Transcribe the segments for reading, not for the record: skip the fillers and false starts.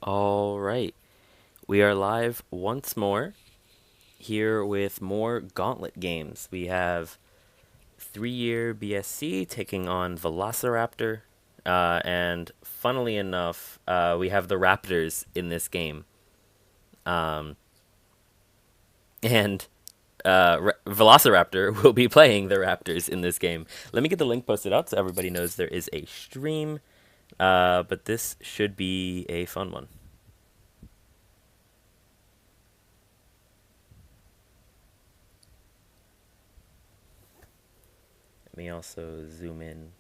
All right. We are live once more here with more Gauntlet games. We have 3-year BSc taking on Velociraptor. And funnily enough, we have the Raptors in this game. Um, and Velociraptor will be playing the Raptors in this game. Let me get the link posted out so everybody knows there is a stream. But this should be a fun one. Let me also zoom in.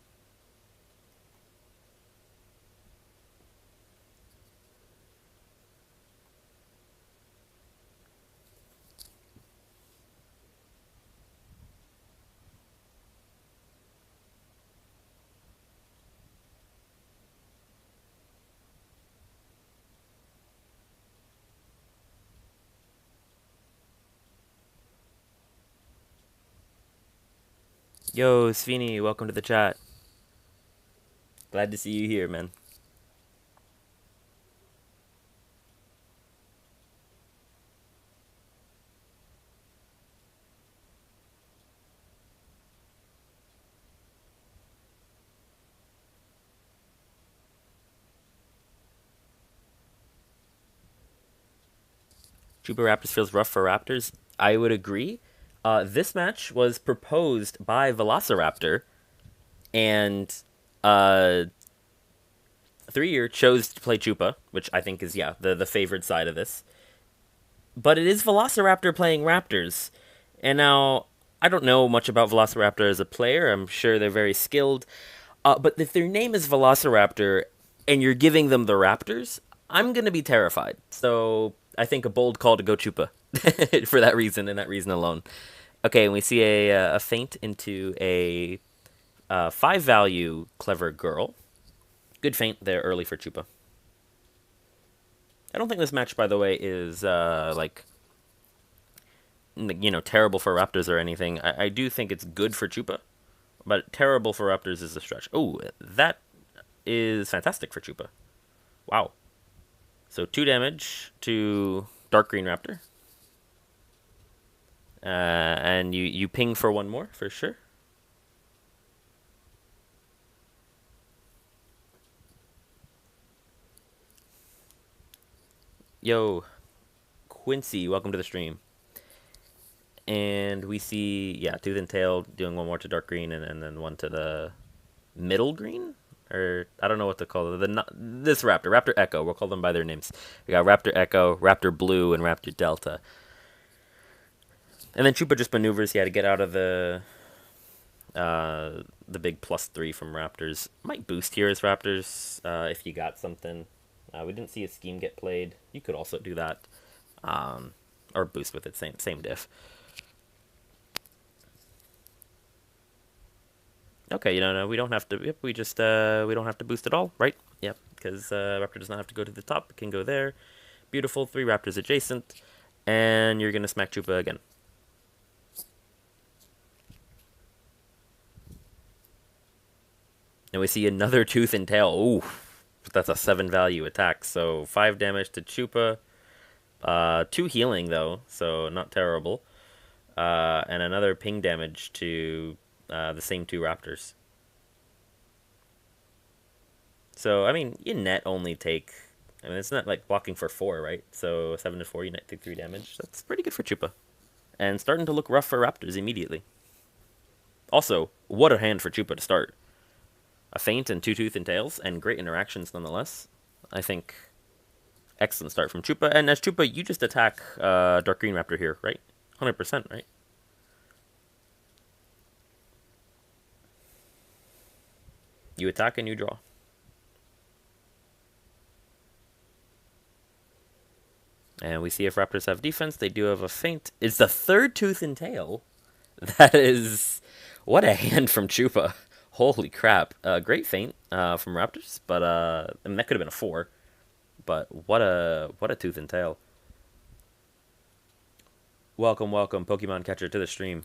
Yo, Svini, welcome to the chat. Glad to see you here, man. Chupa Raptors feels rough for Raptors. I would agree. This match was proposed by Velociraptor, and uh, 3-year chose to play Chupa, which I think is, yeah, the favored side of this. But it is Velociraptor playing Raptors. And now, I don't know much about Velociraptor as a player. I'm sure they're very skilled. But if their name is Velociraptor and you're giving them the Raptors, I'm going to be terrified. So I think a bold call to go Chupa for that reason and that reason alone. Okay, and we see a feint into a 5-value Clever Girl. Good feint there early for Chupa. I don't think this match, by the way, is terrible for Raptors or anything. I do think it's good for Chupa, but terrible for Raptors is a stretch. Oh, that is fantastic for Chupa. Wow. So 2 damage to Dark Green Raptor. And you ping for one more, for sure. Yo, Quincy, welcome to the stream. And we see, yeah, Tooth and Tail doing one more to Dark Green and then one to the middle green? Or, I don't know what to call it. This Raptor, Raptor Echo. We'll call them by their names. We got Raptor Echo, Raptor Blue, and Raptor Delta. And then Chupa just maneuvers, yeah, to get out of the big +3 from Raptors. Might boost here as Raptors if you got something. We didn't see a scheme get played. You could also do that. Or boost with it, same diff. Okay, no, we don't have to. Yep, we don't have to boost at all, right? Yep, because Raptor does not have to go to the top. It can go there. Beautiful, 3 Raptors adjacent, and you're gonna smack Chupa again. And we see another Tooth and Tail. Ooh, that's a 7-value attack. So 5 damage to Chupa. 2 healing though, so not terrible. And another ping damage to the same 2 Raptors. So, I mean, you net only take... I mean, it's not like blocking for 4, right? So 7 to 4, you net take 3 damage. That's pretty good for Chupa. And starting to look rough for Raptors immediately. Also, what a hand for Chupa to start. A feint and 2 Tooth and Tails, and great interactions nonetheless. I think excellent start from Chupa. And as Chupa, you just attack Dark Green Raptor here, right? 100%, right? You attack and you draw. And we see if Raptors have defense. They do have a feint. It's the 3rd Tooth and Tail. That is... What a hand from Chupa. Holy crap. Great feint from Raptors. But, I mean, that could have been a 4. But what a Tooth and Tail. Welcome, Pokemon Catcher, to the stream.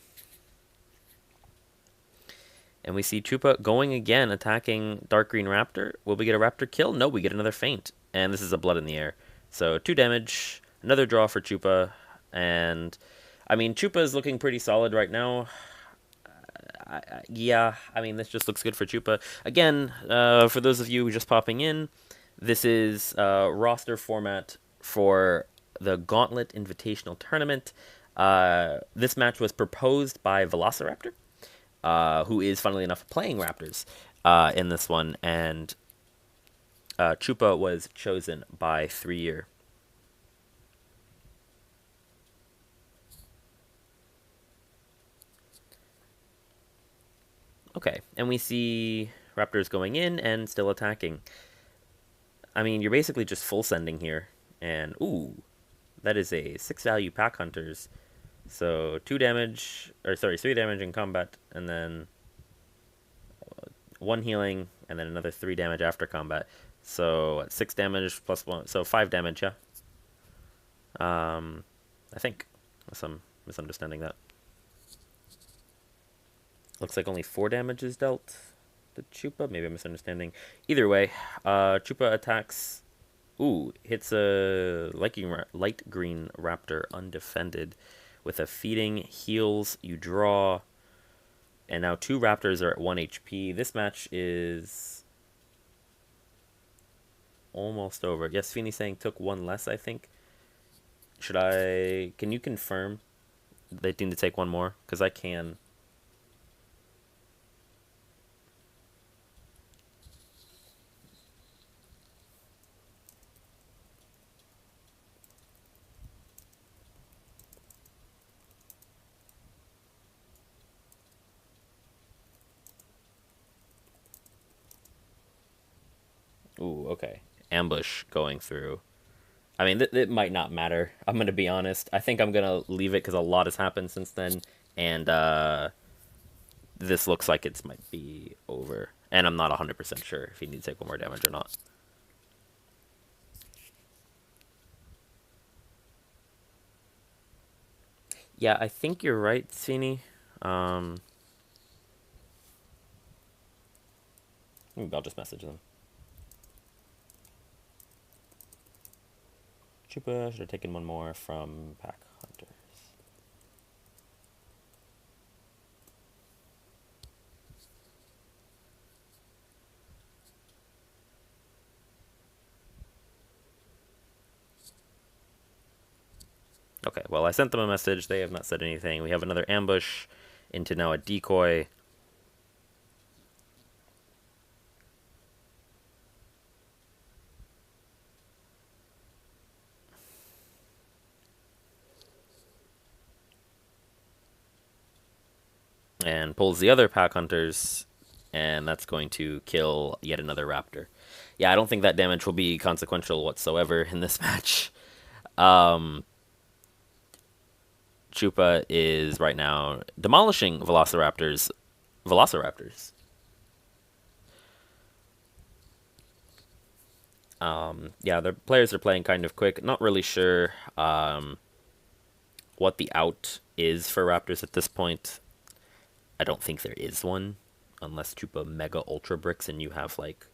And we see Chupa going again, attacking Dark Green Raptor. Will we get a Raptor kill? No, we get another feint. and this is a Blood in the Air. So 2 damage, another draw for Chupa, and I mean Chupa is looking pretty solid right now. Yeah, I mean this just looks good for Chupa. Again, for those of you just popping in, this is roster format for the Gauntlet Invitational Tournament. This match was proposed by Velociraptor, who is, funnily enough, playing Raptors in this one, and Chupa was chosen by 3year. Okay, and we see Raptors going in and still attacking. I mean, you're basically just full sending here, and ooh, that is a 6 value Pack Hunters. So 2 damage, or sorry, 3 damage in combat, and then 1 healing, and then another 3 damage after combat. So 6 damage plus 1, so 5 damage, yeah. I think, unless I'm misunderstanding that. Looks like only 4 damage is dealt to Chupa. Maybe I'm misunderstanding. Either way, Chupa attacks. Ooh, hits a light green raptor undefended with a feeding, heals, you draw. And now 2 raptors are at 1 HP. This match is almost over. Yes, Feeney saying took 1 less, I think. Can you confirm they need to take 1 more? Because I can. Ooh, okay. Ambush going through. I mean, it might not matter. I'm going to be honest. I think I'm going to leave it because a lot has happened since then. And this looks like it might be over. And I'm not 100% sure if he needs to take 1 more damage or not. Yeah, I think you're right, Sini. Maybe I'll just message them. Chupa should have taken 1 more from Pack Hunters. Okay, well, I sent them a message. They have not said anything. We have another ambush into now a decoy. And pulls the other Pack Hunters, and that's going to kill yet another Raptor. Yeah, I don't think that damage will be consequential whatsoever in this match. Chupa is right now demolishing Velociraptors. Yeah, the players are playing kind of quick. Not really sure what the out is for Raptors at this point. I don't think there is one, unless Chupa Mega Ultra Bricks and you have like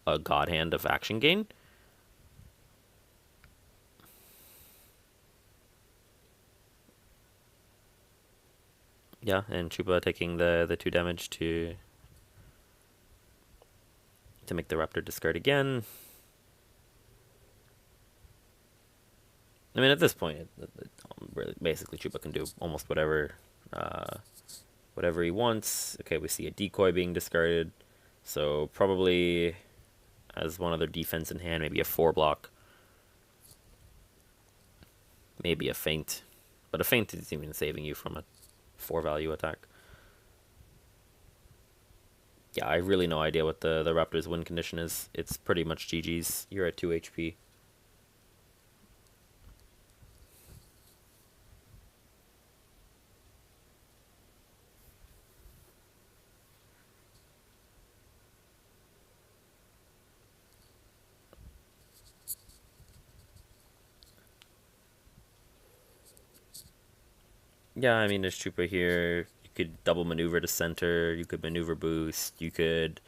a God Hand of action gain. Yeah, and Chupa taking the 2 damage to make the Raptor discard again. I mean, at this point, basically Chupa can do almost whatever he wants. Okay, we see a decoy being discarded, so probably has 1 other defense in hand, maybe a 4 block, maybe a feint, but a feint isn't even saving you from a 4 value attack. Yeah, I have really no idea what the Raptors' win condition is. It's pretty much GG's. You're at 2 HP. Yeah, I mean, there's Chupa here. You could double maneuver to center. You could maneuver boost. You could,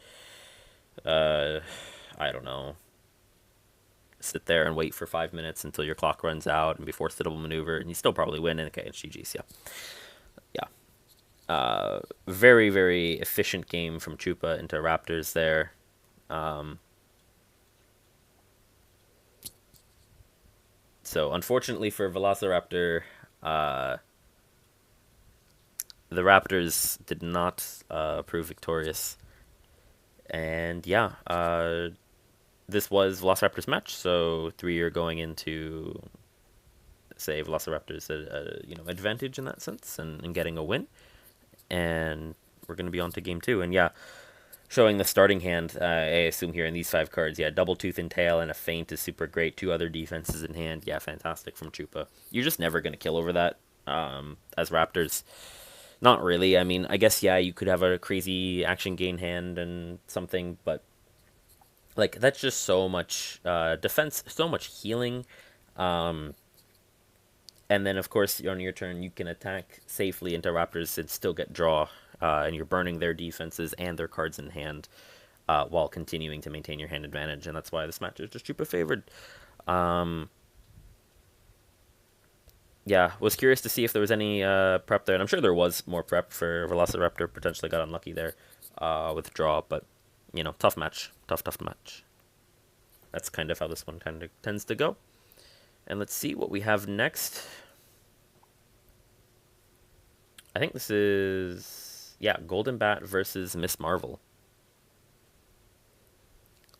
I don't know, sit there and wait for 5 minutes until your clock runs out and before sittable maneuver, and you still probably win. And okay, it's GG's, yeah. Very, very efficient game from Chupa into Raptors there. So unfortunately for Velociraptor, the Raptors did not prove victorious. And yeah, this was Velociraptor's match. So 3-year going into, say, Velociraptor's advantage in that sense and getting a win. And we're going to be on to game 2. And yeah, showing the starting hand, I assume here in these 5 cards, yeah, double tooth and tail and a feint is super great. 2 other defenses in hand, yeah, fantastic from Chupa. You're just never going to kill over that as Raptors. Not really. I mean, I guess, yeah, you could have a crazy action gain hand and something, but like that's just so much defense, so much healing. And then, of course, on your turn, you can attack safely into Raptors and still get draw, and you're burning their defenses and their cards in hand while continuing to maintain your hand advantage, and that's why this match is just super favored. Yeah, was curious to see if there was any prep there, and I'm sure there was more prep for Velociraptor. Potentially got unlucky there with draw, but tough match, tough match. That's kind of how this one kind of tends to go. And let's see what we have next. I think this is, yeah, Golden Bat versus Miss Marvel.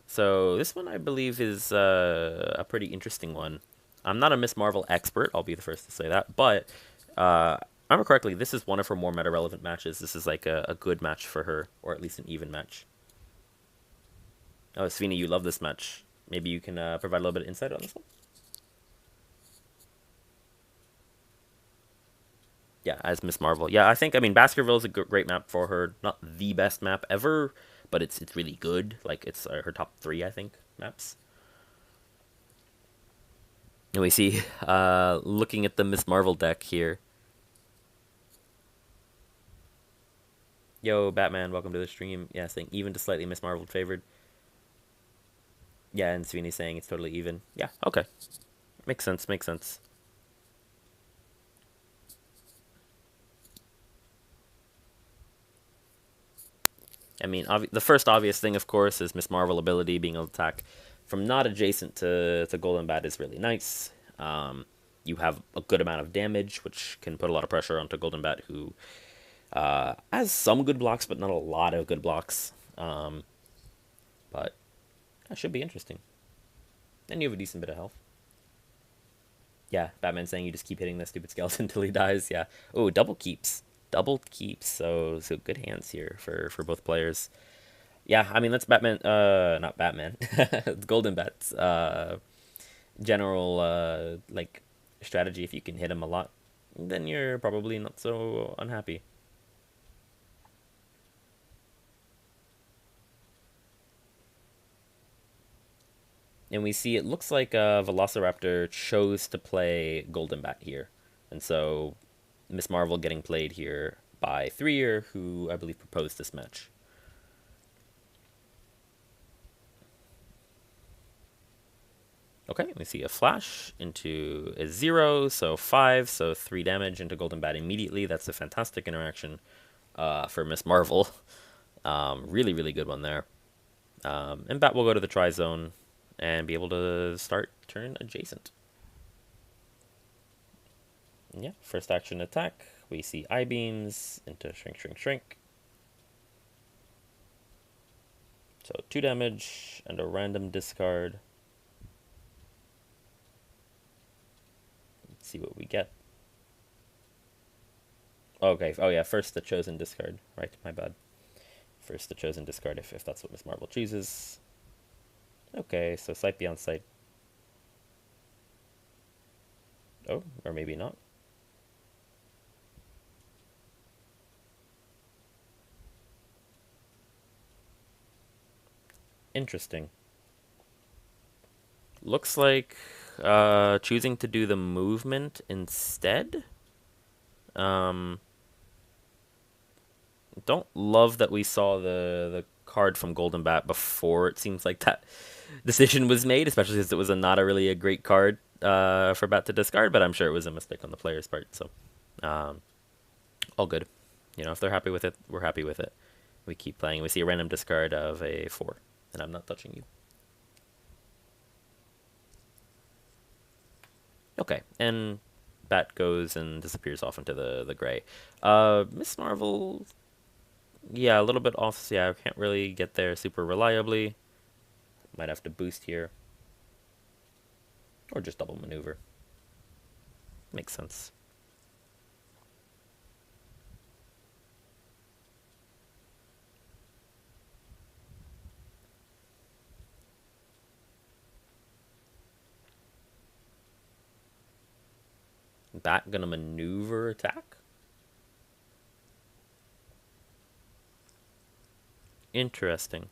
So this one I believe is a pretty interesting one. I'm not a Miss Marvel expert, I'll be the first to say that, but I remember correctly, this is one of her more meta-relevant matches. This is like a good match for her, or at least an even match. Oh, Svini, you love this match. Maybe you can provide a little bit of insight on this one? Yeah, as Miss Marvel. Yeah, I mean, Baskerville is a great map for her. Not the best map ever, but it's really good. Like, it's her top 3, I think, maps. And we see, looking at the Miss Marvel deck here. Yo, Batman, welcome to the stream. Yeah, saying even to slightly Miss Marvel favored. Yeah, and Sweeney saying it's totally even. Yeah, okay. Makes sense, makes sense. I mean, the first obvious thing, of course, is Miss Marvel ability being able to attack from not adjacent to Golden Bat is really nice. You have a good amount of damage, which can put a lot of pressure onto Golden Bat, who has some good blocks, but not a lot of good blocks. But that should be interesting. And you have a decent bit of health. Yeah, Batman saying you just keep hitting that stupid skeleton until he dies. Yeah. Oh, double keeps. Double keeps. So good hands here for both players. Yeah, I mean, that's Batman, not Batman. It's Golden Bat's general, like, strategy. If you can hit him a lot, then you're probably not so unhappy. And we see it looks like Velociraptor chose to play Golden Bat here. And so Miss Marvel getting played here by 3year, who I believe proposed this match. Okay, we see a flash into a 0, so 5, so 3 damage into Golden Bat immediately. That's a fantastic interaction for Miss Marvel. Really, really good one there. And Bat will go to the Tri-Zone and be able to start turn adjacent. Yeah, first action attack. We see I-beams into shrink. So 2 damage and a random discard. Let's see what we get. Okay, oh yeah, first the chosen discard. Right, my bad. First the chosen discard if that's what Miss Marvel chooses. Okay, so sight beyond sight. Oh, or maybe not. Interesting. Looks like choosing to do the movement instead. Don't love that we saw the card from Golden Bat before. It seems like that decision was made, especially since it was not a really a great card for Bat to discard. But I'm sure it was a mistake on the player's part. So um, all good. You know, if they're happy with it, we're happy with it. We keep playing. We see a random discard of a 4, and I'm not touching you. Okay, and Bat goes and disappears off into the gray. Miss Marvel, yeah, a little bit off. Yeah, I can't really get there super reliably. Might have to boost here, or just double maneuver. Makes sense. Bat gonna maneuver attack. Interesting.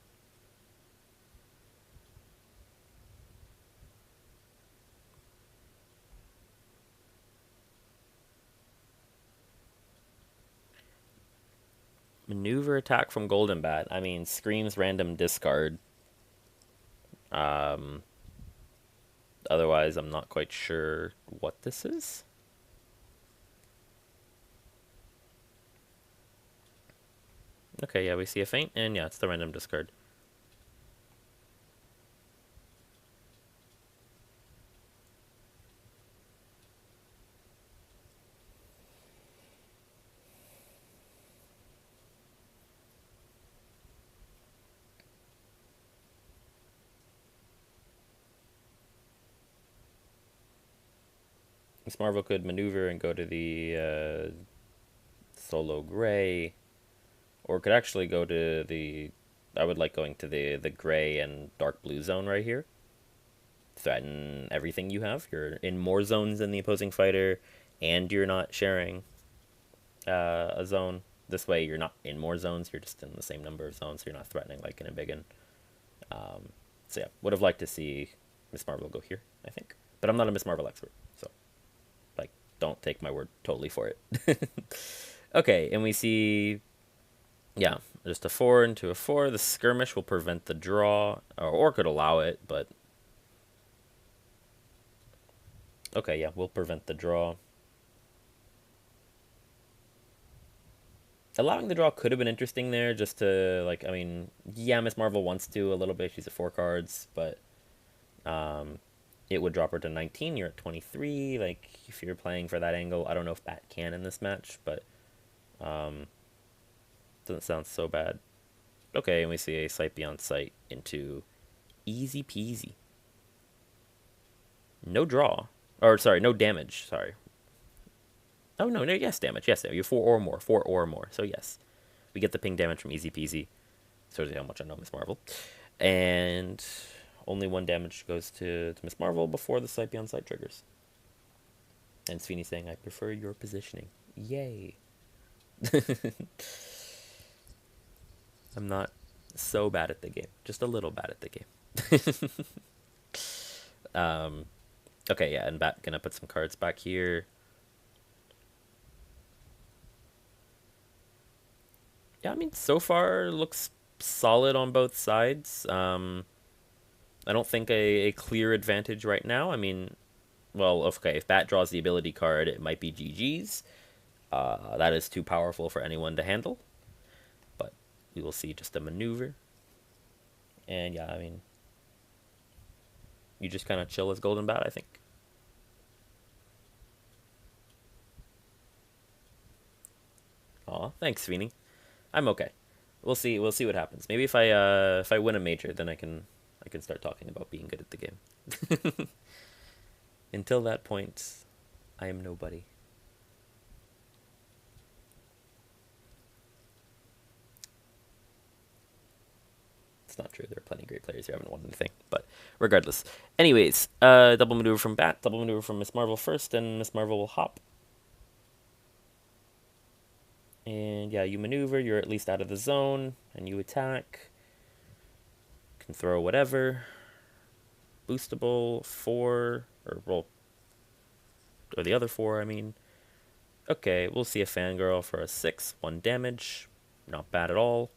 Maneuver attack from Golden Bat. I mean, screams random discard. Um, Otherwise, I'm not quite sure what this is. Okay, yeah, we see a feint, and yeah, it's the random discard. Miss Marvel could maneuver and go to the solo gray, or could actually go to the. I would like going to the gray and dark blue zone right here. Threaten everything you have. You're in more zones than the opposing fighter, and you're not sharing a zone. This way, you're not in more zones. You're just in the same number of zones. So you're not threatening like in a big one. So yeah, would have liked to see Miss Marvel go here. I think, but I'm not a Miss Marvel expert, so like, don't take my word totally for it. Okay, and we see, yeah, just a 4 into a 4. The skirmish will prevent the draw, or could allow it, but okay, yeah, we'll prevent the draw. Allowing the draw could have been interesting there, just to, like, I mean, yeah, Miss Marvel wants to a little bit. She's at 4 cards, but it would drop her to 19. You're at 23. Like, if you're playing for that angle, I don't know if Bat can in this match, but doesn't sound so bad. Okay, and we see a Sight Beyond Sight into easy peasy. No draw. Or, sorry, no damage. Sorry. Oh, no, no, yes, damage. Yes, you have 4 or more. 4 or more. So, yes. We get the ping damage from easy peasy. Shows you how much I know Miss Marvel. And only 1 damage goes to Miss Marvel before the Sight Beyond Sight triggers. And Sweeney saying, I prefer your positioning. Yay. I'm not so bad at the game. Just a little bad at the game. Okay, yeah, and Bat gonna put some cards back here. Yeah, I mean, so far looks solid on both sides. I don't think a clear advantage right now. I mean, well, okay, if Bat draws the ability card, it might be GG's. That is too powerful for anyone to handle. But we will see just a maneuver. And yeah, I mean, you just kind of chill as Golden Bat, I think. Aw, thanks, Sweeney. I'm okay. We'll see. We'll see what happens. Maybe if I win a major, then I can start talking about being good at the game. Until that point, I am nobody. It's not true. There are plenty of great players who haven't won anything. But regardless. Anyways, double maneuver from Bat, double maneuver from Miss Marvel first, and Miss Marvel will hop. And yeah, you maneuver, you're at least out of the zone, and you attack. Can throw whatever. Boostable, 4, or well, or the other 4, I mean. Okay, we'll see a Fangirl for a 6, 1 damage. Not bad at all.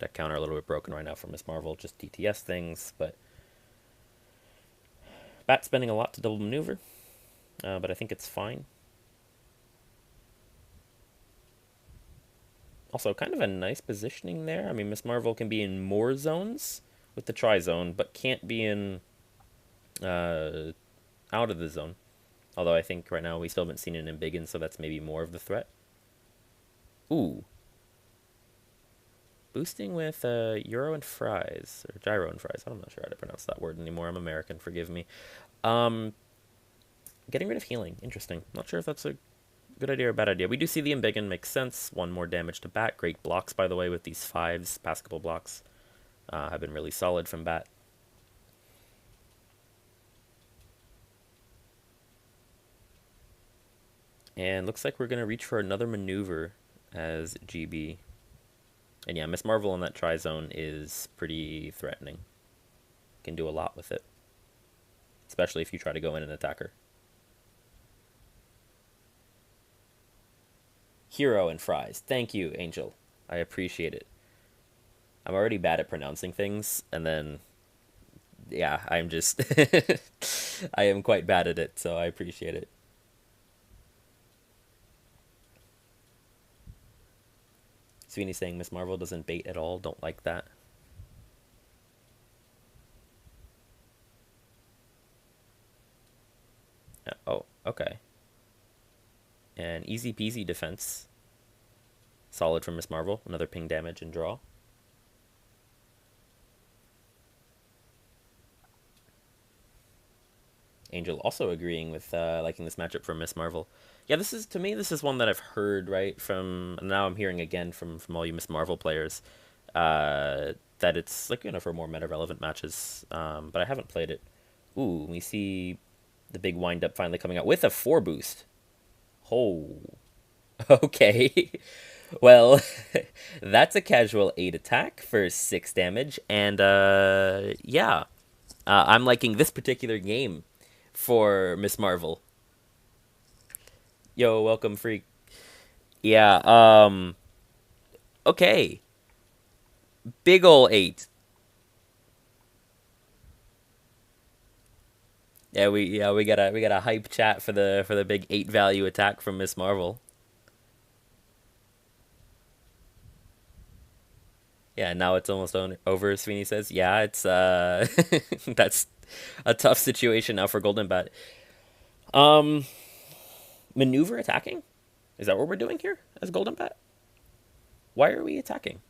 Deck counter a little bit broken right now for Miss Marvel, just DTS things, but Bat spending a lot to double maneuver, but I think it's fine. Also, kind of a nice positioning there. I mean, Miss Marvel can be in more zones with the tri-zone, but can't be in out of the zone. Although I think right now we still haven't seen it in Biggin, so that's maybe more of the threat. Ooh. Boosting with Euro and Fries, or Gyro and Fries. I'm not sure how to pronounce that word anymore. I'm American, forgive me. Getting rid of healing. Interesting. Not sure if that's a good idea or bad idea. We do see the Embiggen makes sense. One more damage to Bat. Great blocks, by the way, with these 5s. Passable blocks have been really solid from Bat. And looks like we're going to reach for another maneuver as GB. And yeah, Miss Marvel in that tri-zone is pretty threatening. Can do a lot with it. Especially if you try to go in and attack her. Hero and Fries. Thank you, Angel. I appreciate it. I'm already bad at pronouncing things, and then, yeah, I'm just, I am quite bad at it, so I appreciate it. Sweeney saying Miss Marvel doesn't bait at all. Don't like that. Oh, okay. And easy peasy defense. Solid from Miss Marvel. Another ping damage and draw. Angel also agreeing with liking this matchup from Miss Marvel. Yeah, this is, to me, this is one that I've heard, right, from, now I'm hearing again from all you Miss Marvel players, that it's, like, you know, for more meta-relevant matches, but I haven't played it. Ooh, we see the big wind-up finally coming out with a 4 boost. Oh, okay. Well, that's a casual 8 attack for 6 damage, and, yeah. I'm liking this particular game for Miss Marvel. Yo, welcome, freak. Yeah, okay. Big ol' 8. We got a hype chat for the big 8 value attack from Miss Marvel. Yeah, now it's almost over, Sweeney says. Yeah, it's that's a tough situation now for Golden Bat. Maneuver attacking? Is that what we're doing here as Golden Bat? Why are we attacking?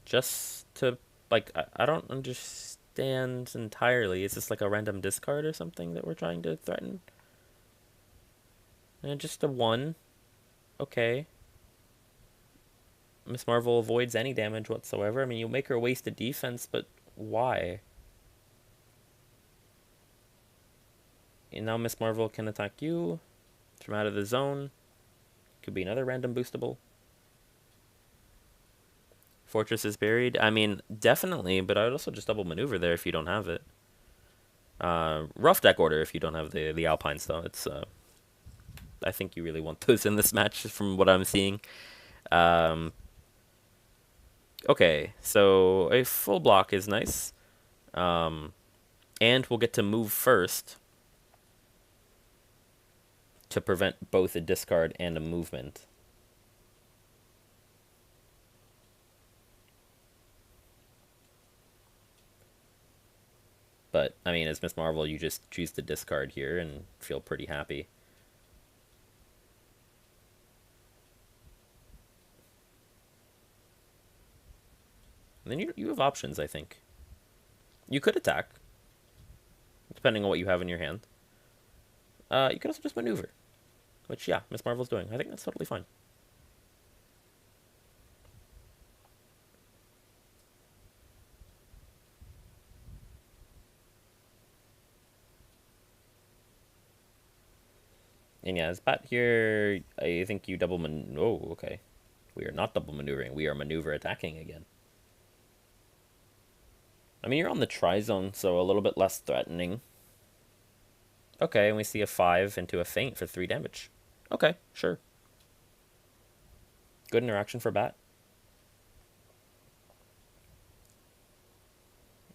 Just to, like, I don't understand entirely. Is this like a random discard or something that we're trying to threaten? And just a 1. Okay. Miss Marvel avoids any damage whatsoever. I mean, you make her waste a defense, but why? And now Miss Marvel can attack you from out of the zone. Could be another random boostable. Fortress is buried. I mean, definitely, but I would also just double maneuver there if you don't have it. Rough deck order if you don't have the Alpines, though. It's I think you really want those in this match from what I'm seeing. Okay, so a full block is nice. And we'll get to move first to prevent both a discard and a movement. But, I mean, as Miss Marvel, you just choose to discard here and feel pretty happy. And then you have options, I think. You could attack, depending on what you have in your hand. You could also just maneuver, which, yeah, Miss Marvel's doing. I think that's totally fine. And yeah, as Bat here, I think you double oh, okay. We are not double maneuvering. We are maneuver attacking again. I mean, you're on the tri-zone, so a little bit less threatening. Okay, and we see a 5 into a feint for 3 damage. Okay, sure. Good interaction for Bat.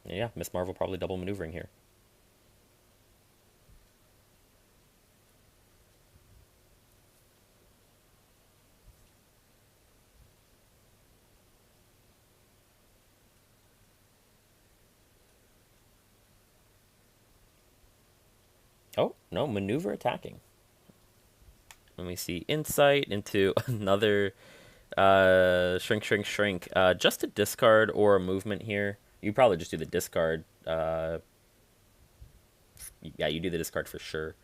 Yeah, Miss Marvel probably double maneuvering here. Oh, no, maneuver attacking. Let me see. Insight into another shrink, shrink, shrink. Just a discard or a movement here. You probably just do the discard. Yeah, you do the discard for sure.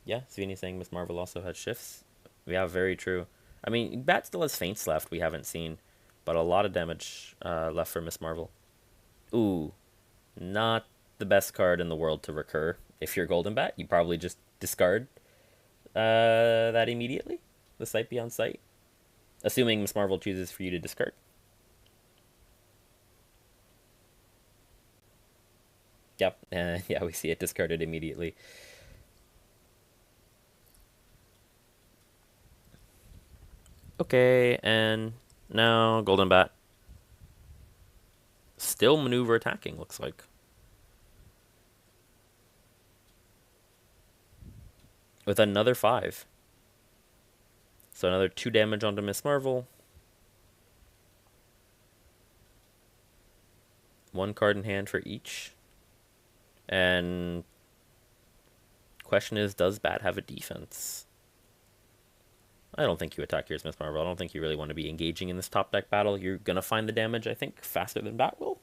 Yeah, Sveeny's saying Miss Marvel also has shifts. Yeah, very true. I mean, Bat still has feints left we haven't seen, but a lot of damage left for Miss Marvel. Ooh, not the best card in the world to recur. If you're Golden Bat, you probably just discard that immediately. The Sight Beyond Sight. Assuming Miss Marvel chooses for you to discard. Yep, yeah, we see it discarded immediately. Okay, and now Golden Bat. Still maneuver attacking, looks like. With another 5. So another 2 damage onto Miss Marvel. 1 card in hand for each. And question is, does Bat have a defense? I don't think you attack here as Miss Marvel. I don't think you really want to be engaging in this top deck battle. You're going to find the damage, I think, faster than Bat will.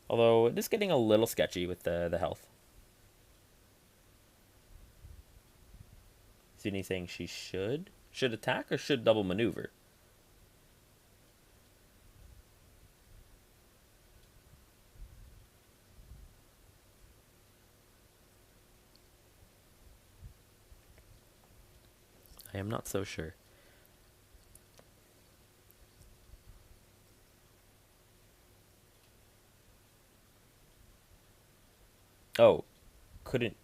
Although, it is getting a little sketchy with the health. Sydney saying she should? Should attack or should double maneuver? I am not so sure. Oh,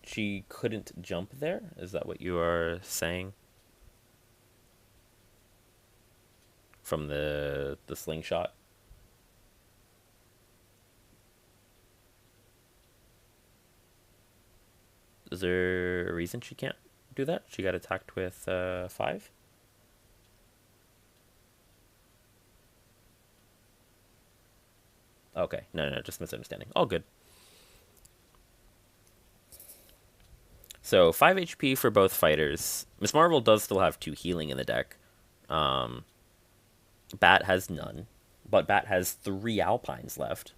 she couldn't jump there? Is that what you are saying? From the slingshot? Is there a reason she can't do that? She got attacked with 5? Okay, no, just misunderstanding. All good. So 5 HP for both fighters. Miss Marvel does still have 2 healing in the deck. Um, Bat has none, but Bat has 3 Alpines left,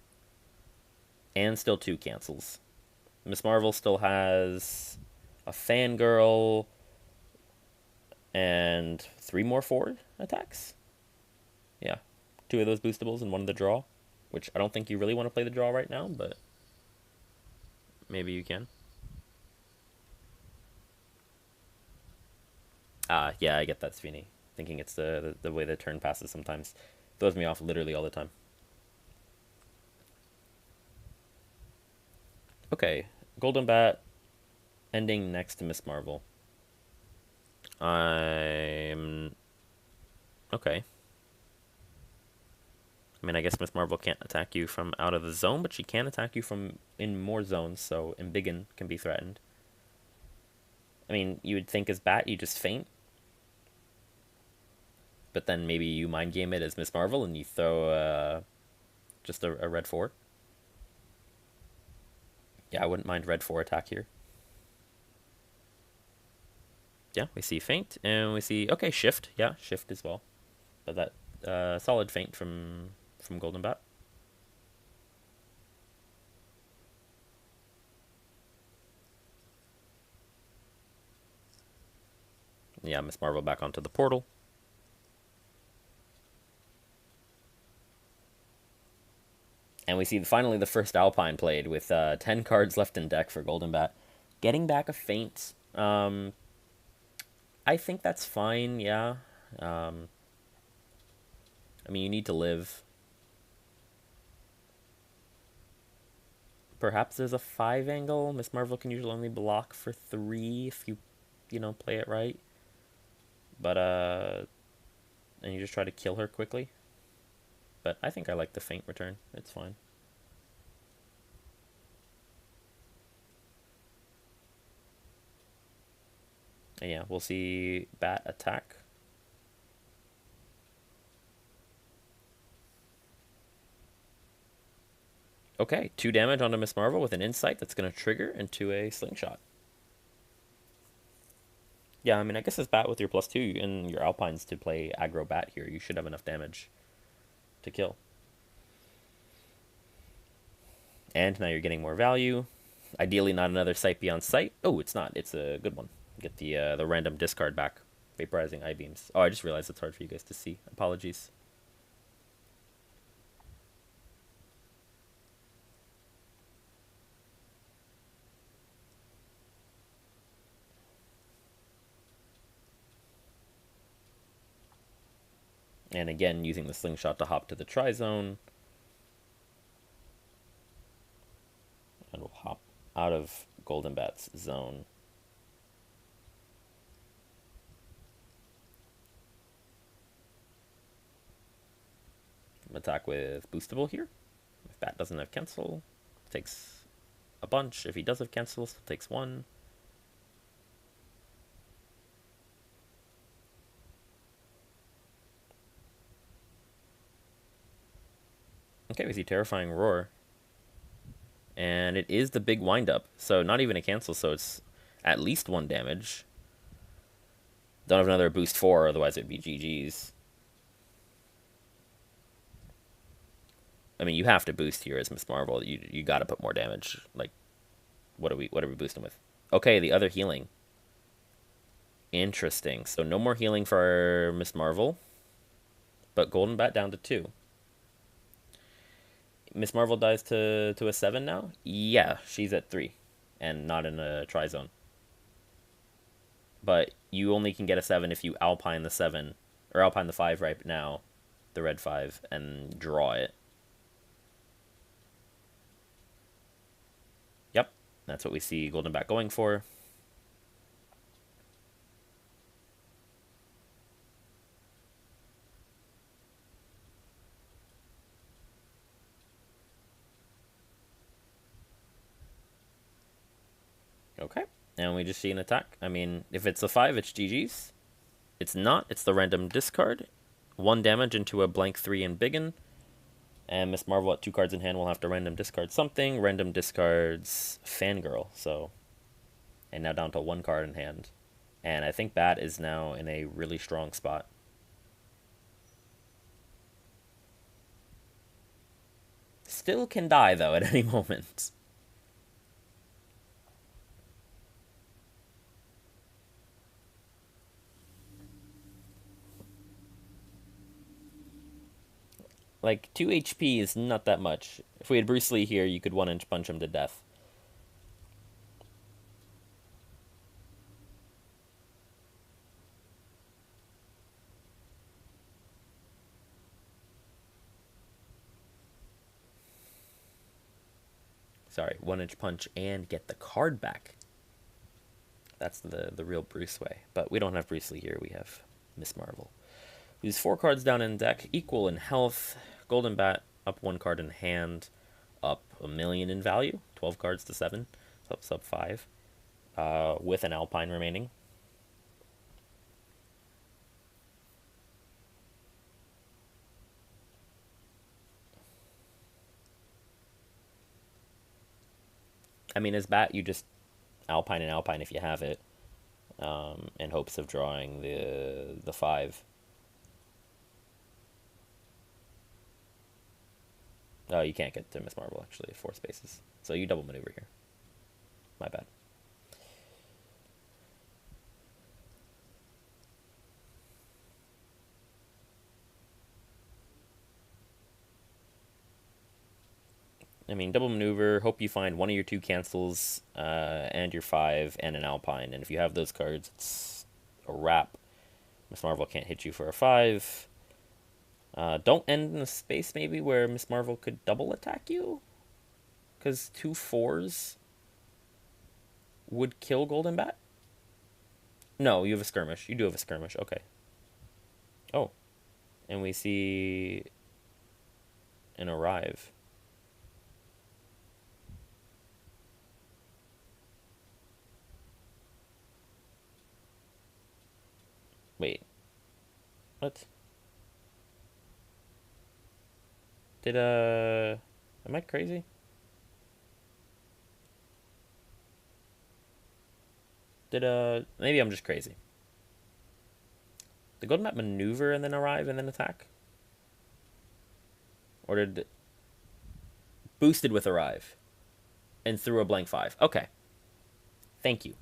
and still 2 cancels. Miss Marvel still has a Fangirl and 3 more forward attacks. Yeah, 2 of those boostables and 1 of the draw, which I don't think you really want to play the draw right now, but maybe you can. Yeah, I get that, Sweeney. Thinking it's the way the turn passes sometimes throws me off literally all the time. Okay, Golden Bat ending next to Miss Marvel. I'm okay. I mean, I guess Miss Marvel can't attack you from out of the zone, but she can attack you from in more zones, so Embiggen can be threatened. I mean, you would think as Bat, you just feint, but then maybe you mind game it as Miss Marvel and you throw just a red 4. Yeah, I wouldn't mind red 4 attack here. Yeah, we see feint, and we see, okay, shift. Yeah, shift as well. But that solid feint from Golden Bat. Yeah, Miss Marvel back onto the portal. And we see finally the first Alpine played with 10 cards left in deck for Golden Bat. Getting back a feint. I think that's fine, yeah. I mean, you need to live. Perhaps there's a 5 angle. Miss Marvel can usually only block for 3 if you... play it right. But, and you just try to kill her quickly. But I think I like the feint return. It's fine. And yeah, we'll see Bat attack. Okay, 2 damage onto Miss Marvel with an insight that's going to trigger into a slingshot. Yeah, I mean, I guess as Bat with your +2 and your Alpines to play aggro Bat here, you should have enough damage to kill. And now you're getting more value. Ideally, not another Sight Beyond Sight. Oh, it's not. It's a good one. Get the random discard back. Vaporizing I-beams. Oh, I just realized it's hard for you guys to see. Apologies. And again, using the slingshot to hop to the tri-zone. And we'll hop out of Golden Bat's zone. Attack with boostable here. If Bat doesn't have cancel, takes a bunch. If he does have cancel, still takes 1. Okay, we see Terrifying Roar. And it is the big windup. So not even a cancel, so it's at least 1 damage. Don't have another boost 4, otherwise it'd be GG's. I mean, you have to boost here as Miss Marvel. You gotta put more damage. Like, what are we boosting with? Okay, the other healing. Interesting. So no more healing for Miss Marvel, but Golden Bat down to 2. Miss Marvel dies to a 7 now? Yeah, she's at 3 and not in a tri-zone. But you only can get a 7 if you Alpine the 7, or Alpine the 5 right now, the red 5, and draw it. Yep, that's what we see Golden Bat going for. Okay, and we just see an attack. I mean, if it's a 5, it's GG's. It's not, it's the random discard. 1 damage into a blank 3 in Biggin. And Miss Marvel at 2 cards in hand will have to random discard something. Random discards Fangirl, so. And now down to 1 card in hand. And I think Bat is now in a really strong spot. Still can die, though, at any moment. Like, 2 HP is not that much. If we had Bruce Lee here, you could 1-inch punch him to death. Sorry, 1-inch punch and get the card back. That's the real Bruce way. But we don't have Bruce Lee here. We have Miss Marvel. Lose 4 cards down in deck, equal in health. Golden Bat up 1 card in hand, up 1,000,000 in value. 12 cards to 7, so up sub 5, with an Alpine remaining. I mean, as Bat, you just Alpine and Alpine if you have it, in hopes of drawing the 5. Oh, you can't get to Miss Marvel, actually, 4 spaces. So you double maneuver here. My bad. I mean, double maneuver, hope you find one of your 2 cancels, and your 5, and an Alpine. And if you have those cards, it's a wrap. Miss Marvel can't hit you for a 5. Don't end in a space, maybe, where Miss Marvel could double attack you? Because 2 4s would kill Golden Bat? No, you have a skirmish. You do have a skirmish. Okay. Oh, and we see an arrive. Wait, what? Did am I crazy? Did maybe I'm just crazy. Did Golden Bat maneuver and then arrive and then attack? Or did boosted with arrive and threw a blank 5? Okay. Thank you.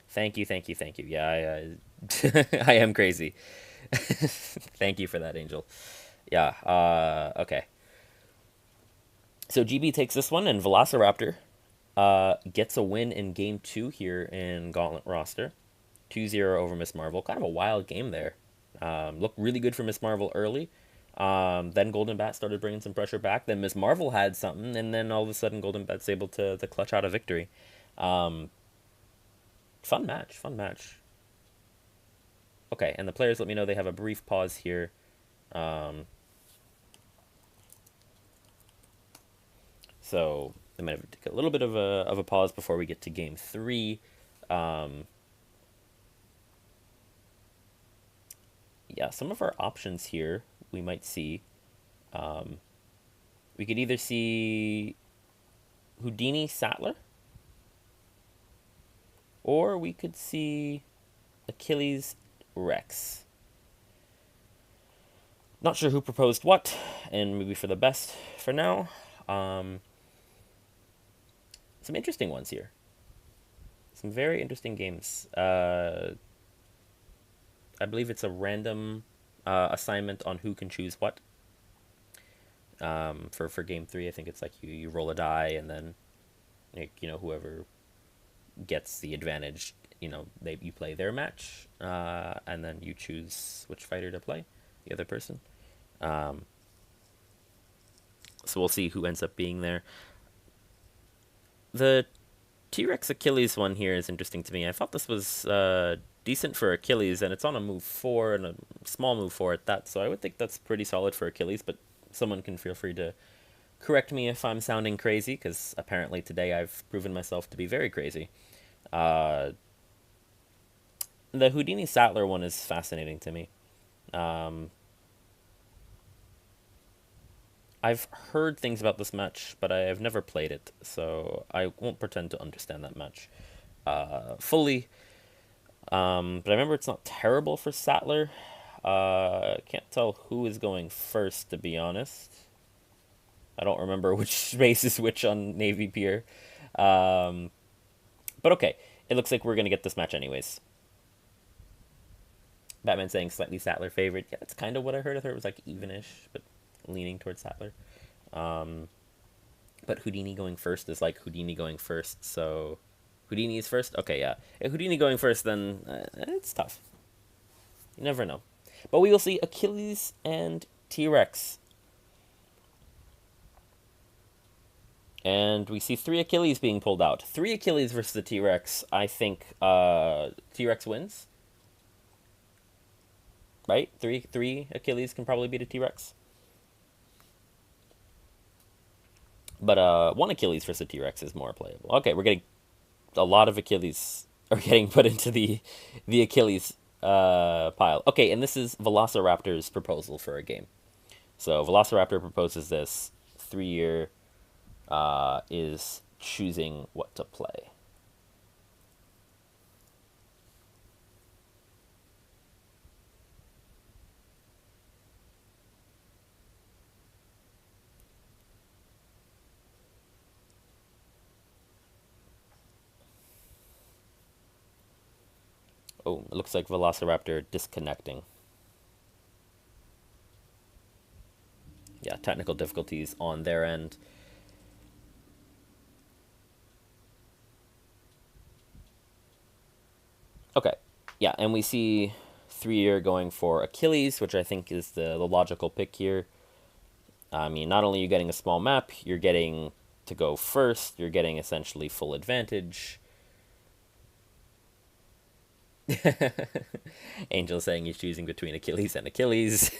Thank you, thank you, thank you. Yeah, I am crazy. Thank you for that, Angel. Yeah, okay. So GB takes this one, and Velociraptor gets a win in game 2 here in Gauntlet Roster. 2-0 over Miss Marvel. Kind of a wild game there. Looked really good for Miss Marvel early. Then Golden Bat started bringing some pressure back. Then Miss Marvel had something, and then all of a sudden Golden Bat's able to clutch out a victory. Fun match, fun match. Okay, and the players let me know they have a brief pause here. So they might have to take a little bit of a pause before we get to game 3. Yeah, some of our options here we might see. We could either see Houdini Sattler, or we could see Achilles Rex. Not sure who proposed what, and maybe for the best for now. Some interesting ones here. Some very interesting games. I believe it's a random assignment on who can choose what. For game 3, I think it's like you roll a die, and then whoever gets the advantage, you play their match, and then you choose which fighter to play, the other person. So we'll see who ends up being there. The T-Rex Achilles one here is interesting to me. I thought this was decent for Achilles, and it's on a move 4 and a small move 4 at that, so I would think that's pretty solid for Achilles, but someone can feel free to correct me if I'm sounding crazy, because apparently today I've proven myself to be very crazy. The Houdini Sattler one is fascinating to me. I've heard things about this match, but I have never played it, so I won't pretend to understand that match fully. But I remember it's not terrible for Sattler. Can't tell who is going first, to be honest. I don't remember which space is which on Navy Pier. But okay, it looks like we're going to get this match anyways. Batman saying slightly Sattler favorite. Yeah, that's kind of what I heard. I thought it was like evenish, but leaning towards Sattler. But Houdini going first is like Houdini going first, so Houdini is first? Okay, yeah. If Houdini going first, then it's tough. You never know. But we will see Achilles and T-Rex. And we see 3 Achilles being pulled out. 3 Achilles versus the T-Rex. I think T-Rex wins. Right? Three Achilles can probably beat a T-Rex. But 1 Achilles versus a T-Rex is more playable. Okay, we're getting a lot of Achilles are getting put into the Achilles pile. Okay, and this is Velociraptor's proposal for a game. So Velociraptor proposes this. 3year is choosing what to play. Oh, it looks like Velociraptor disconnecting. Yeah, technical difficulties on their end. Okay, yeah, and we see 3year going for Achilles, which I think is the logical pick here. I mean, not only are you getting a small map, you're getting to go first, you're getting essentially full advantage. Angel saying he's choosing between Achilles and Achilles.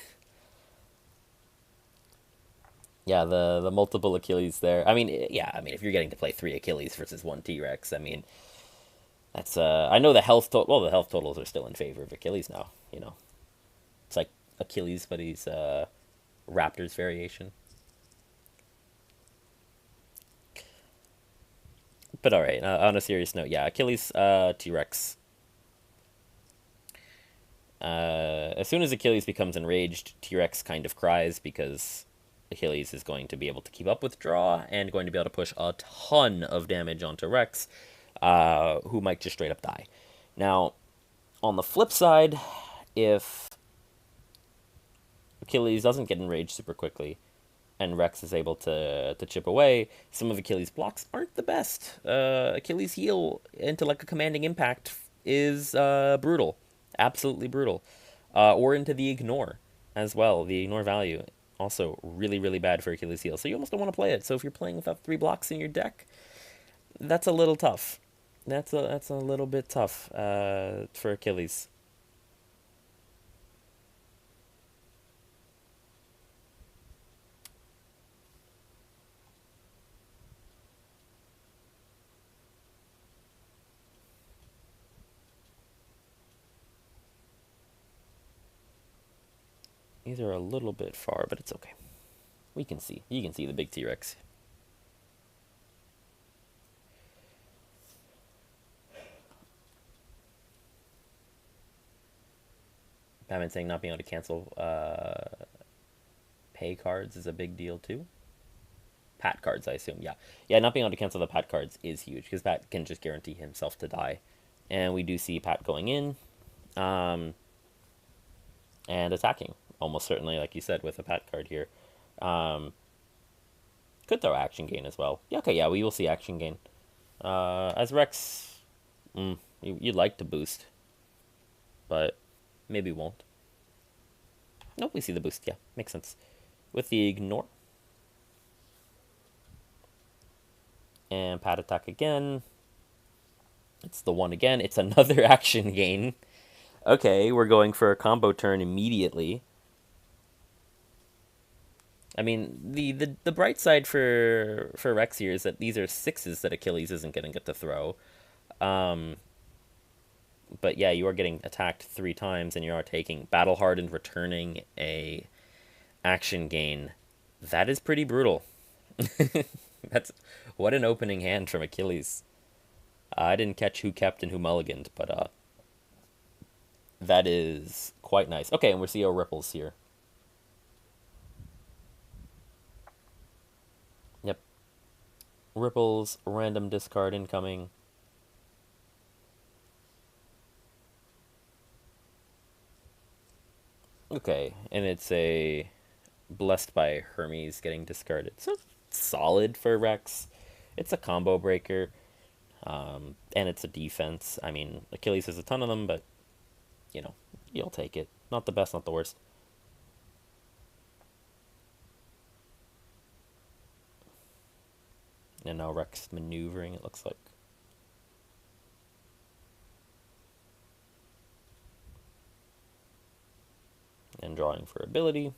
Yeah, the multiple Achilles there. I mean, yeah, I mean, if you're getting to play three Achilles versus one T-Rex, I mean, that's I know the health total. Well, the health totals are still in favor of Achilles now. You know, it's like Achilles, but he's Raptors variation. But all right, on a serious note, yeah, Achilles, T-Rex. As soon as Achilles becomes enraged, T-Rex kind of cries because Achilles is going to be able to keep up with draw and going to be able to push a ton of damage onto Rex, who might just straight up die. Now, on the flip side, if Achilles doesn't get enraged super quickly and Rex is able to chip away, some of Achilles' blocks aren't the best. Achilles' heal into like a commanding impact is brutal, absolutely brutal, or into the ignore as well. The ignore value also really really bad for Achilles' heal. So you almost don't want to play it. So if you're playing without three blocks in your deck, that's a little tough. That's a little bit tough for Achilles. These are a little bit far, but it's okay. We can see. You can see the big T-Rex. Batman saying not being able to cancel pay cards is a big deal too. Pat cards, I assume. Yeah, yeah. Not being able to cancel the Pat cards is huge because Pat can just guarantee himself to die, and we do see Pat going in, um, and attacking almost certainly, like you said, with a Pat card here. Um, could throw action gain as well. Yeah, okay, yeah, we will see action gain. As Rex, you'd like to boost, but maybe won't. Nope, we see the boost. Yeah, makes sense. With the ignore and Pat attack again. It's the one again. It's another action gain. Okay, we're going for a combo turn immediately. I mean, the bright side for Rex here is that these are sixes that Achilles isn't going to get to throw. Um, but yeah, you are getting attacked three times, and you are taking battle hardened, returning a action gain. That is pretty brutal. That's what an opening hand from Achilles. I didn't catch who kept and who mulliganed, but that is quite nice. Okay, and we're seeing ripples here. Yep, ripples, random discard incoming. Okay, and it's a blessed by Hermes getting discarded. So solid for Rex. It's a combo breaker, and it's a defense. I mean, Achilles has a ton of them, but you know, you'll take it. Not the best, not the worst. And now Rex maneuvering, it looks like. And drawing for ability.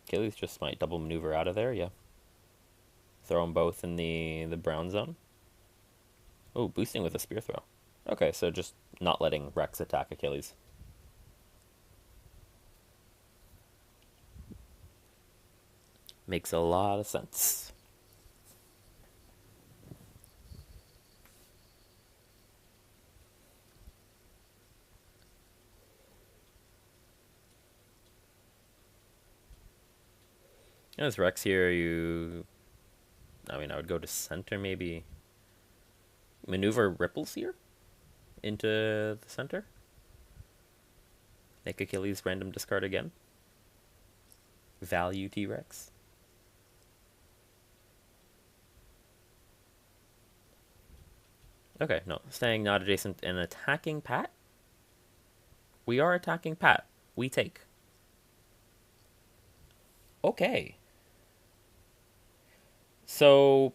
Achilles just might double maneuver out of there, yeah. Throw them both in the brown zone. Oh, boosting with a spear throw. Okay, so just not letting Rex attack Achilles. Makes a lot of sense. As Rex here, I mean, I would go to center, maybe. Maneuver ripples here into the center. Make Achilles random discard again. Value T-Rex. Okay, no. Staying not adjacent and attacking Pat? We are attacking Pat. We take. Okay. So,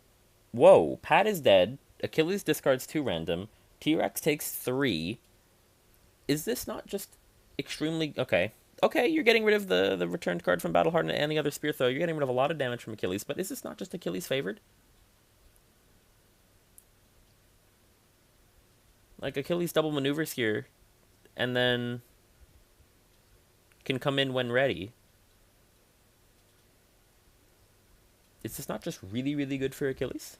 whoa, Pat is dead. Achilles discards 2 random. T-Rex takes 3. Is this not just extremely... Okay. Okay, you're getting rid of the returned card from Battle Hardened and the other Spear Throw. You're getting rid of a lot of damage from Achilles, but is this not just Achilles favored? Like, Achilles double maneuvers here, and then can come in when ready. Is this not just really, really good for Achilles?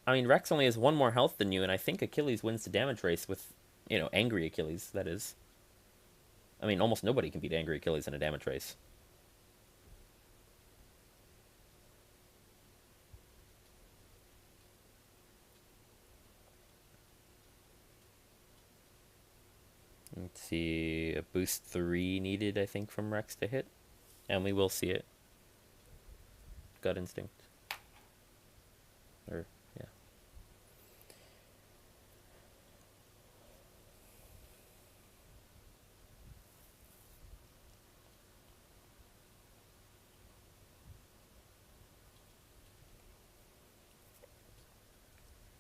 I mean, Rex only has 1 more health than you, and I think Achilles wins the damage race with, angry Achilles, that is. I mean, almost nobody can beat angry Achilles in a damage race. Let's see, a boost 3 needed, I think, from Rex to hit. And we will see it. Gut instinct. Or, yeah.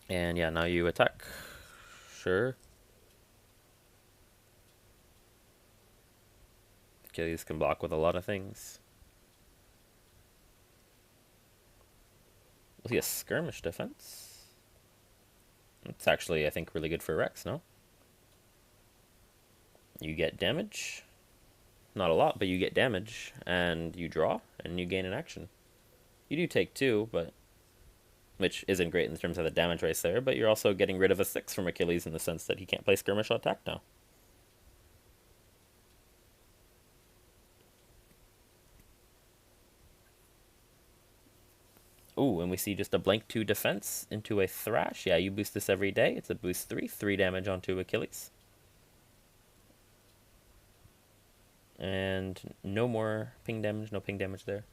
And yeah, now you attack. Sure. Achilles can block with a lot of things. We'll see a skirmish defense. It's actually, I think, really good for Rex, no? You get damage. Not a lot, but you get damage. And you draw, and you gain an action. You do take 2, but... which isn't great in terms of the damage race there, but you're also getting rid of a 6 from Achilles in the sense that he can't play skirmish or attack now. Ooh, and we see just a blank 2 defense into a Thrash. Yeah, you boost this every day. It's a boost 3. 3 damage onto Achilles. And no more ping damage. No ping damage there.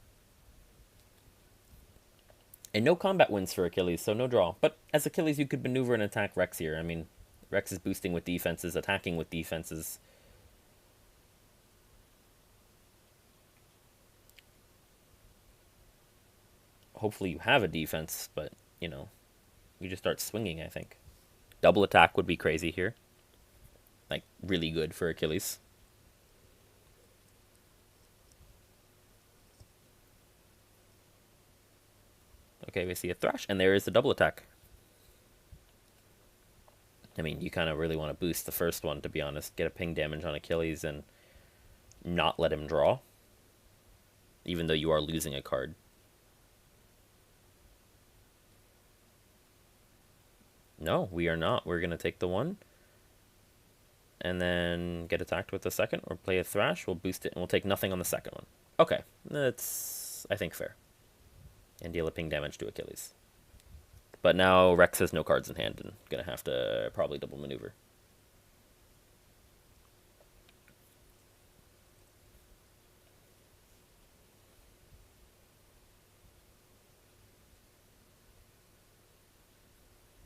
And no combat wins for Achilles, so no draw. But as Achilles, you could maneuver and attack Rex here. I mean, Rex is boosting with defenses, attacking with defenses. Hopefully you have a defense, but, you just start swinging, I think. Double attack would be crazy here. Like, really good for Achilles. Okay, we see a Thrash, and there is the double attack. I mean, you kind of really want to boost the first one, to be honest. Get a ping damage on Achilles and not let him draw. Even though you are losing a card. No, we are not. We're going to take the 1. And then get attacked with the second, or play a Thrash. We'll boost it, and we'll take nothing on the second one. Okay, that's, I think, fair. And deal a ping damage to Achilles. But now Rex has no cards in hand and going to have to probably double maneuver.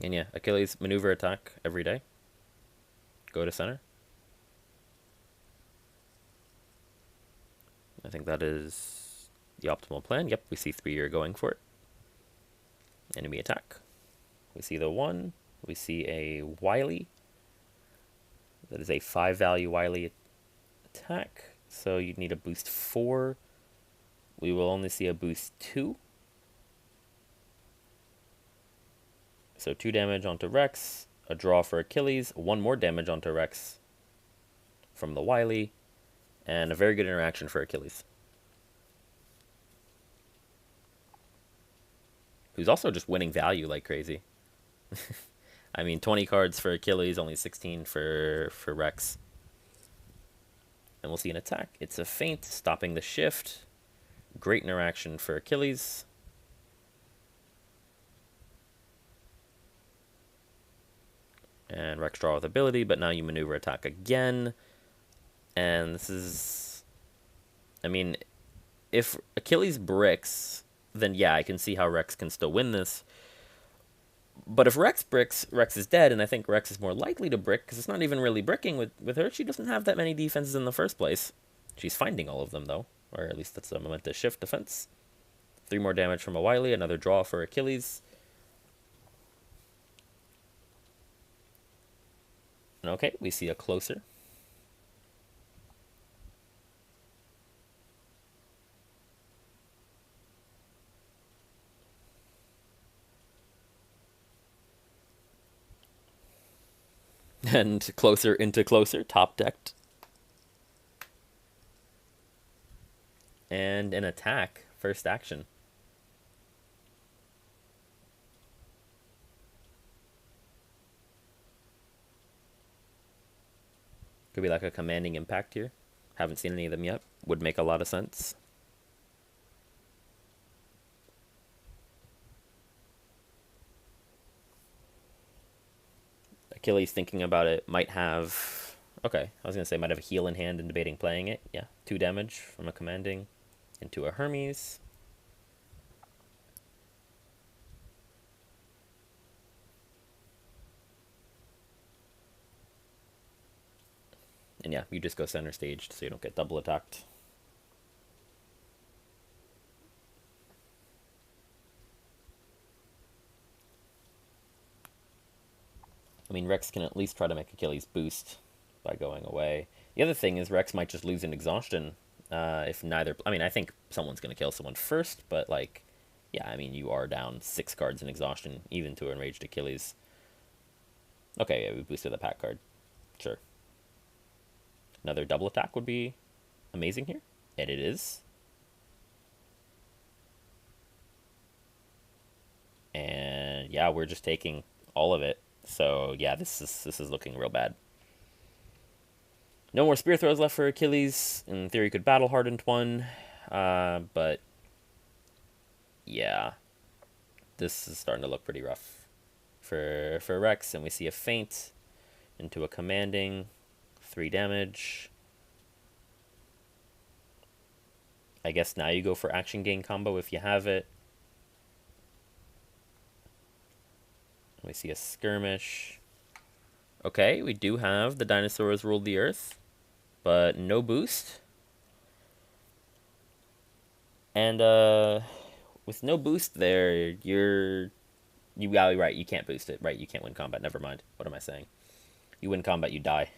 And yeah, Achilles maneuver attack every day. Go to center. I think that is the optimal plan. Yep, we see 3-year going for it. Enemy attack. We see the 1. We see a Wily. That is a 5-value Wily attack. So you'd need a boost 4. We will only see a boost 2. So 2 damage onto Rex. A draw for Achilles. 1 more damage onto Rex from the Wily. And a very good interaction for Achilles. Who's also just winning value like crazy. I mean, 20 cards for Achilles, only 16 for Rex. And we'll see an attack. It's a feint, stopping the shift. Great interaction for Achilles. And Rex draw with ability, but now you maneuver attack again. And this is... I mean, if Achilles bricks, then yeah, I can see how Rex can still win this. But if Rex bricks, Rex is dead, and I think Rex is more likely to brick because it's not even really bricking with her. She doesn't have that many defenses in the first place. She's finding all of them, though, or at least that's a momentous shift defense. 3 more damage from a Wily, another draw for Achilles. And okay, we see a closer. And closer into closer, top decked. And an attack, first action. Could be like a commanding impact here. Haven't seen any of them yet. Would make a lot of sense. Achilles, thinking about it, might have... Okay, I was going to say might have a heal in hand and debating playing it. Yeah, 2 damage from a commanding into a Hermes. And yeah, you just go center staged so you don't get double attacked. I mean, Rex can at least try to make Achilles boost by going away. The other thing is Rex might just lose an exhaustion if neither... I mean, I think someone's going to kill someone first, but, like, yeah, I mean, you are down 6 cards in exhaustion, even to Enraged Achilles. Okay, yeah, we boosted the pack card. Sure. Another double attack would be amazing here. And it is. And, yeah, we're just taking all of it. So, yeah, this is looking real bad. No more spear throws left for Achilles. In theory, could battle hardened one. But, yeah. This is starting to look pretty rough for Rex. And we see a feint into a commanding. 3 damage. I guess now you go for action gain combo if you have it. We see a skirmish. Okay, we do have the dinosaurs ruled the earth, but no boost. And with no boost there, you right, you can't boost it. Right, you can't win combat. Never mind. What am I saying? You win combat, you die.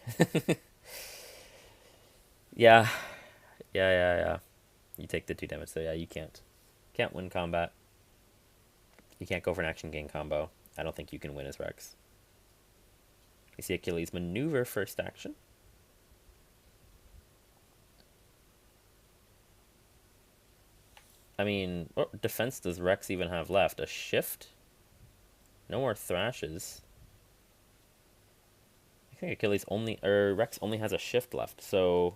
Yeah. Yeah. You take the 2 damage, so yeah, you can't win combat. You can't go for an action gain combo. I don't think you can win as Rex. You see Achilles maneuver first action. I mean, what defense does Rex even have left? A shift? No more thrashes. I think Achilles only, or Rex only has a shift left, so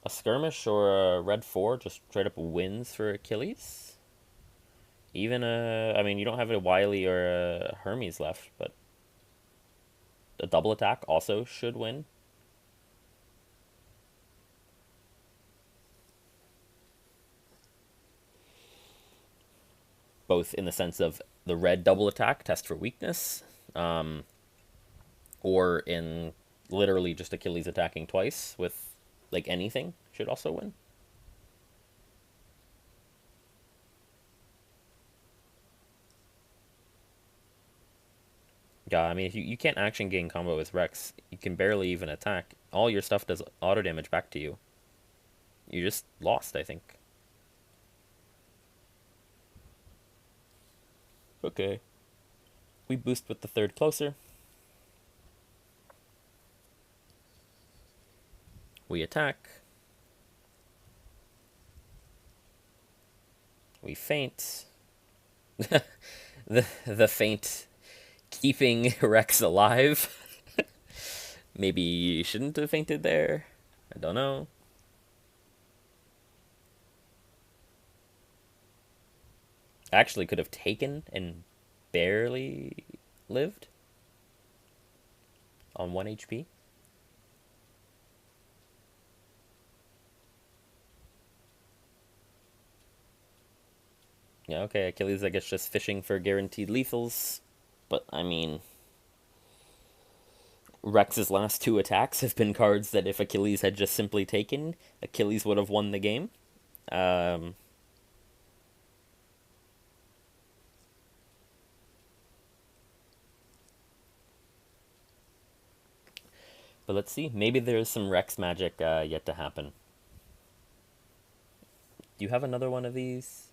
a skirmish or a red 4 just straight up wins for Achilles. Even I mean, you don't have a Wily or a Hermes left, but a double attack also should win. Both in the sense of the red double attack, test for weakness, or in literally just Achilles attacking twice with, like, anything should also win. Yeah, I mean, if you can't action gain combo with Rex, you can barely even attack. All your stuff does auto damage back to you. You just lost, I think. Okay. We boost with the 3rd closer. We attack. We feint. the feint keeping Rex alive. Maybe you shouldn't have feinted there. I don't know. Actually could have taken and barely lived on 1 HP. Yeah, okay, Achilles, I guess, just fishing for guaranteed lethals. But, I mean, Rex's last two attacks have been cards that if Achilles had just simply taken, Achilles would have won the game. Um, but let's see. Maybe there's some Rex magic yet to happen. Do you have another one of these?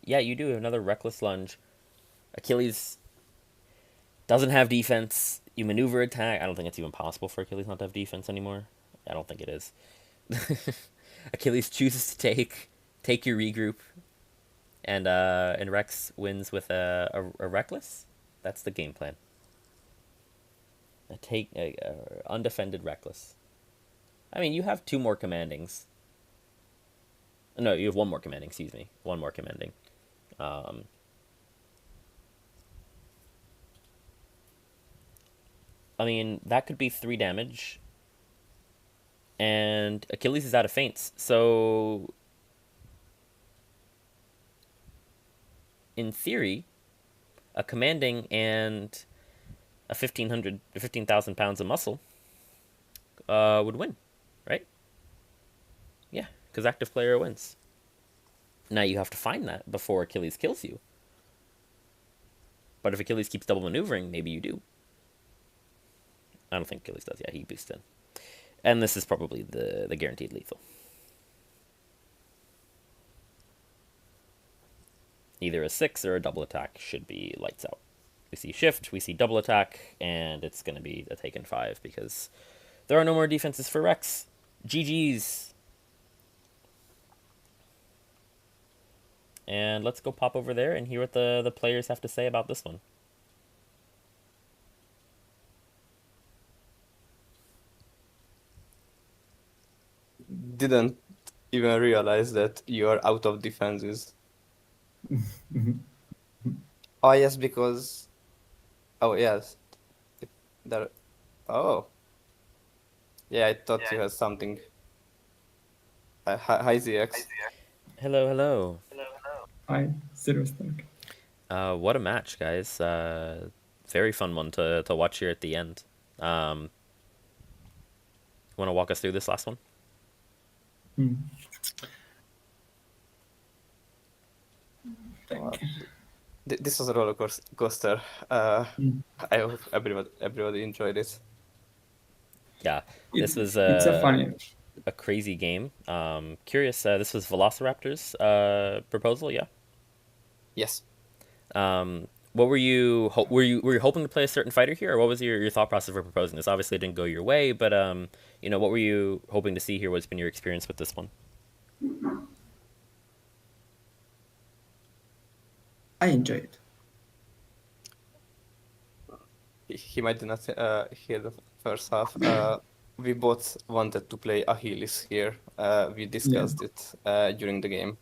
Yeah, you do. Another Reckless Lunge. Achilles doesn't have defense. You maneuver attack. I don't think it's even possible for Achilles not to have defense anymore. I don't think it is. Achilles chooses to take your regroup, and Rex wins with a reckless. That's the game plan. A undefended reckless. I mean, you have two more commandings. No, you have one more commanding. Excuse me, one more commanding. Um, I mean, that could be 3 damage, and Achilles is out of feints. So, in theory, a commanding and a 15,000 pounds of muscle would win, right? Yeah, because active player wins. Now you have to find that before Achilles kills you. But if Achilles keeps double maneuvering, maybe you do. I don't think Achilles does. Yeah, he boosts in. And this is probably the guaranteed lethal. Either a 6 or a double attack should be lights out. We see shift, we see double attack, and it's going to be a taken 5 because there are no more defenses for Rex. GG's. And let's go pop over there and hear what the players have to say about this one. Didn't even realize that you're out of defenses. Oh, yes, because. Oh, yes. There. Oh. Yeah, I thought you had something. Hi, ZX. Hello, hello. Hi, Zero Stack. What a match, guys. Very fun one to watch here at the end. Um, Want to walk us through this last one? Hmm. Wow. Thank you. This was a roller coaster. Hmm. I hope everybody enjoyed it. Yeah, this was It's a funny. a crazy game. Curious, this was Velociraptor's proposal, yeah? Yes. What were you were you hoping to play a certain fighter here, or what was your thought process for proposing this? Obviously, it didn't go your way, but what were you hoping to see here? What's been your experience with this one? I enjoy it. He might not hear the first half. We both wanted to play Achilles here. We discussed it during the game.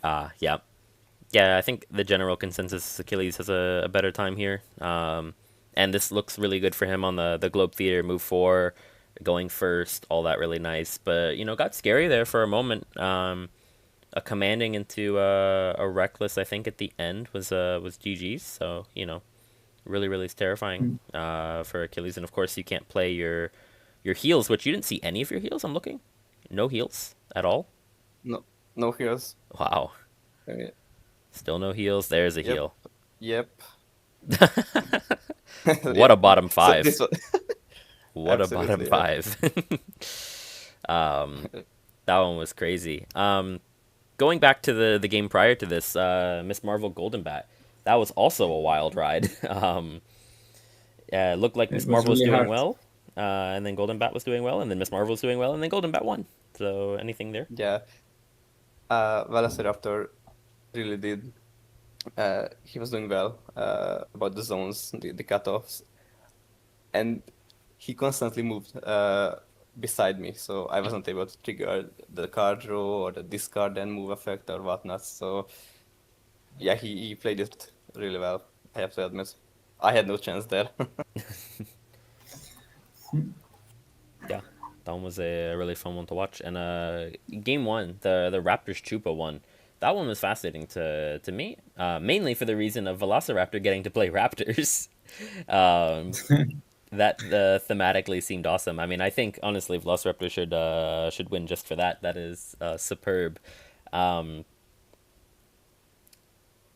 Yeah. Yeah, I think the general consensus is Achilles has a better time here. And this looks really good for him on the Globe Theater move 4, going first, all that really nice. But, got scary there for a moment. A commanding into a reckless, I think, at the end was GG's. So, really, really terrifying Hmm. for Achilles. And, of course, you can't play your heals, which you didn't see any of your heals, I'm looking. No heals at all. No heals. Wow. Uh, Still no heals. There's a Yep. heal. Yep. What a bottom So 5. this was What a bottom absolutely, yeah. 5. That one was crazy. Going back to the game prior to this, Miss Marvel Golden Bat, that was also a wild ride. Yeah, it looked like It Miss was Marvel was really doing hard. well, and then Golden Bat was doing well, and then Miss Marvel was doing well, and then Golden Bat won. So anything there? Yeah. Velociraptor really did. He was doing well about the zones, the cutoffs, and he constantly moved beside me, so I wasn't able to trigger the card draw or the discard and move effect or whatnot. So yeah, he played it really well, I have to admit. I had no chance there. Yeah, that one was a really fun one to watch. And game 1, the Raptors Chupa one. that one was fascinating to me, mainly for the reason of Velociraptor getting to play Raptors. um, that thematically seemed awesome. I mean, I think honestly, Velociraptor should win just for that. That is superb. Um,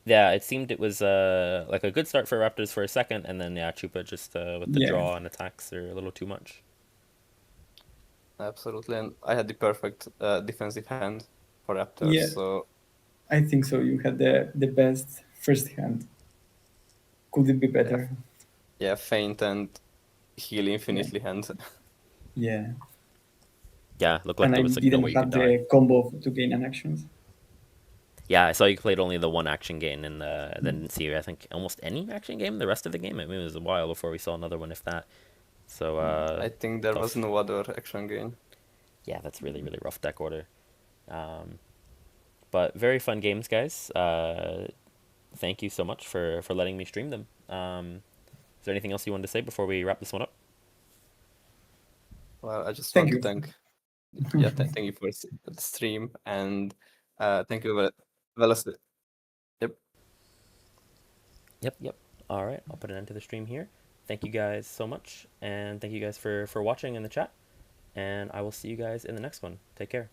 yeah, it seemed it was like a good start for Raptors for a second, and then yeah, Chupa just with the Yeah. draw and attacks are a little too much. Absolutely, and I had the perfect defensive hand for Raptors, Yeah, so I think so. You had the best first hand. Could it be yeah, better? yeah, feint and heal Yeah. infinitely hand. Yeah. Yeah, looked like And there I was like no didn't way you could have die. the combo to gain an actions. Yeah, I saw you played only the one action game, and then Mm. didn't see I think almost any action game the rest of the game. I mean, it was a while before we saw another one, if that. So I think there was tough. no other action game. Yeah, that's really rough deck order. Um, but very fun games, guys. Thank you so much for letting me stream them. Is there anything else you wanted to say before we wrap this one up? Well, I just Thank want to you. thank, yeah, thank you for the stream, and thank you, Veloci. Yep. Yep. All right, I'll put an end to the stream here. Thank you guys so much, and thank you guys for watching in the chat. And I will see you guys in the next one. Take care.